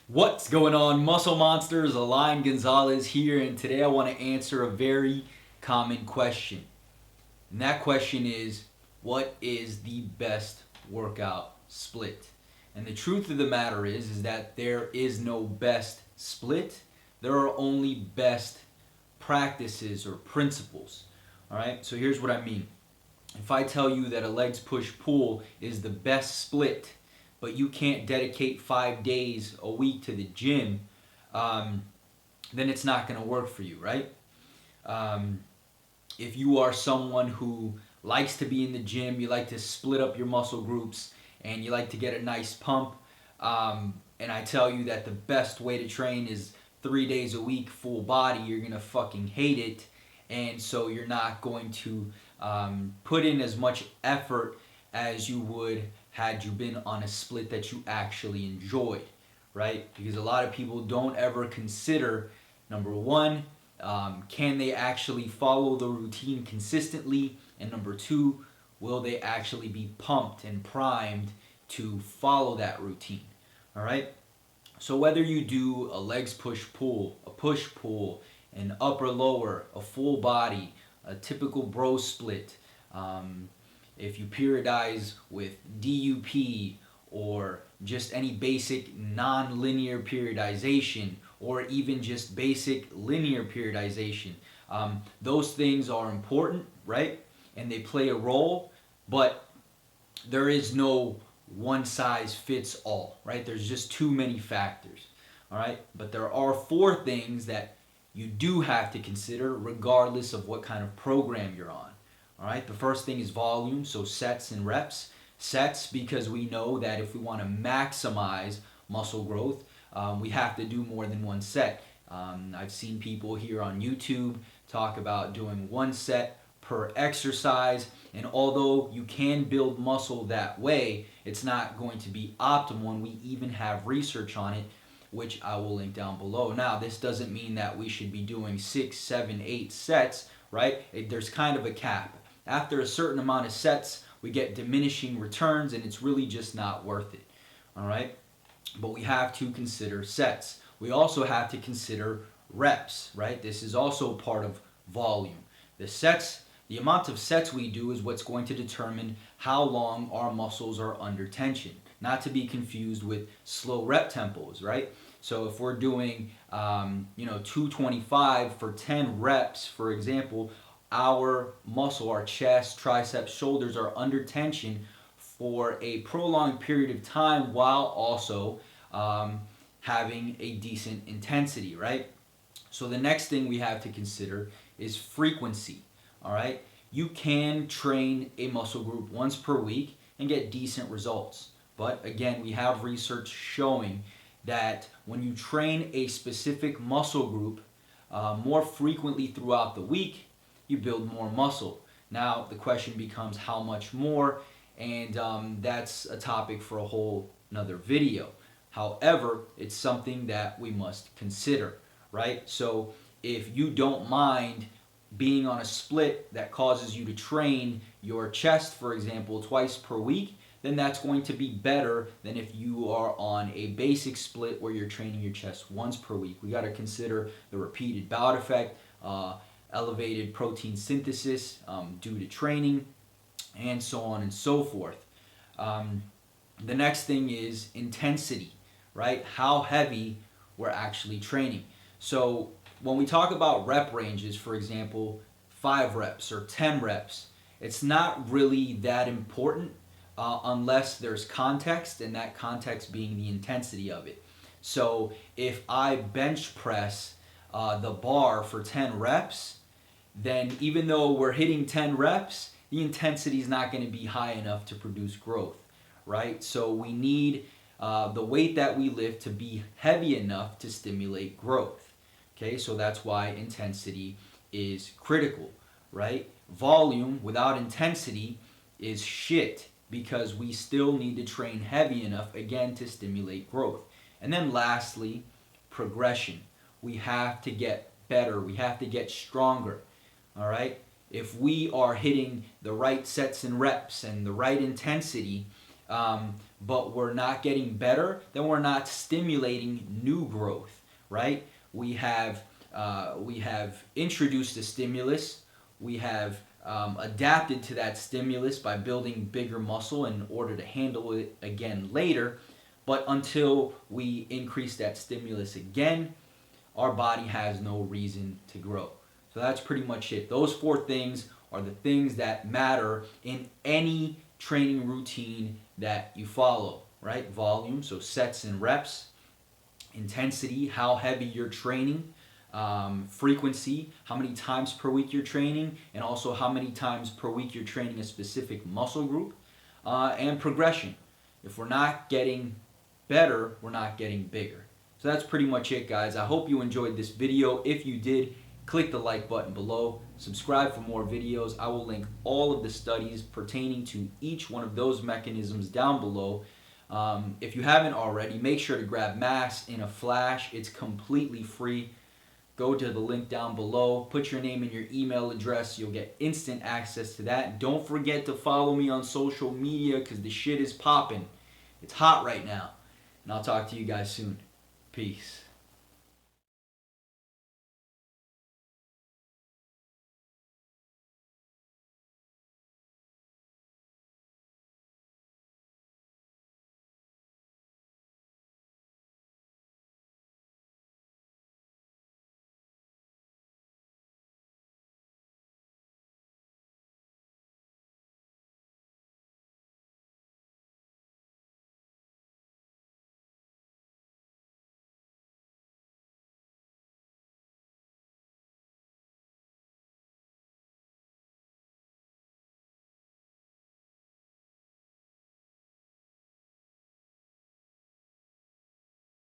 What's going on, Muscle Monsters? Alain Gonzalez here, and today I want to answer a very common question. And that question is, what is the best workout split? And the truth of the matter is that there is no best split. There are only best practices or principles. All right? So here's what I mean. If I tell you that a legs push pull is the best split, but you can't dedicate 5 days a week to the gym, um, then it's not going to work for you, right? Um, if you are someone who likes to be in the gym, you like to split up your muscle groups, and you like to get a nice pump, and I tell you that the best way to train is 3 days a week, full body, you're going to fucking hate it. And so you're not going to put in as much effort as you would had you been on a split that you actually enjoyed, right? Because a lot of people don't ever consider, number one, can they actually follow the routine consistently? And number two, will they actually be pumped and primed to follow that routine? All right? So whether you do a legs push pull, a push pull, an upper lower, a full body, a typical bro split, if you periodize with DUP or just any basic non-linear periodization or even just basic linear periodization, those things are important, right? And they play a role, but there is no one size fits all, right? There's just too many factors, all right? But there are four things that you do have to consider regardless of what kind of program you're on, all right? The first thing is volume, so sets and reps. Sets, because we know that if we want to maximize muscle growth, we have to do more than one set. I've seen people here on YouTube talk about doing one set per exercise, and although you can build muscle that way, it's not going to be optimal, and we even have research on it, which I will link down below. Now, this doesn't mean that we should be doing 6, 7, 8 sets, right? There's kind of a cap. After a certain amount of sets, we get diminishing returns, and it's really just not worth it, all right? But we have to consider sets. We also have to consider reps, right? This is also part of volume. The amount of sets we do is what's going to determine how long our muscles are under tension. Not to be confused with slow rep tempos, right? So if we're doing, 225 for 10 reps, for example, our muscle, our chest, triceps, shoulders are under tension for a prolonged period of time while also having a decent intensity, right? So the next thing we have to consider is frequency. All right, you can train a muscle group once per week and get decent results. But again, we have research showing that when you train a specific muscle group more frequently throughout the week, you build more muscle. Now, the question becomes how much more, and that's a topic for a whole another video. However, it's something that we must consider, right? So if you don't mind being on a split that causes you to train your chest, for example, twice per week, then that's going to be better than if you are on a basic split where you're training your chest once per week. We got to consider the repeated bout effect, elevated protein synthesis due to training, and so on and so forth. The next thing is intensity, right? How heavy we're actually training. So when we talk about rep ranges, for example, 5 reps or 10 reps, it's not really that important unless there's context, and that context being the intensity of it. So if I bench press the bar for 10 reps, then even though we're hitting 10 reps, the intensity is not going to be high enough to produce growth, right? So we need the weight that we lift to be heavy enough to stimulate growth. Okay, so that's why intensity is critical, right? Volume without intensity is shit because we still need to train heavy enough, again, to stimulate growth. And then lastly, progression. We have to get better. We have to get stronger, all right? If we are hitting the right sets and reps and the right intensity, but we're not getting better, then we're not stimulating new growth, right? We have introduced a stimulus. We have adapted to that stimulus by building bigger muscle in order to handle it again later. But until we increase that stimulus again, our body has no reason to grow. So that's pretty much it. Those 4 things are the things that matter in any training routine that you follow, right? Volume, so sets and reps. Intensity, how heavy you're training. Frequency, how many times per week you're training, and also how many times per week you're training a specific muscle group. And progression. If we're not getting better, we're not getting bigger. So that's pretty much it, guys. I hope you enjoyed this video. If you did, click the like button below. Subscribe for more videos. I will link all of the studies pertaining to each one of those mechanisms down below. If you haven't already, make sure to grab Mass in a Flash. It's completely free. Go to the link down below. Put your name and your email address. You'll get instant access to that. Don't forget to follow me on social media because the shit is popping. It's hot right now. And I'll talk to you guys soon. Peace.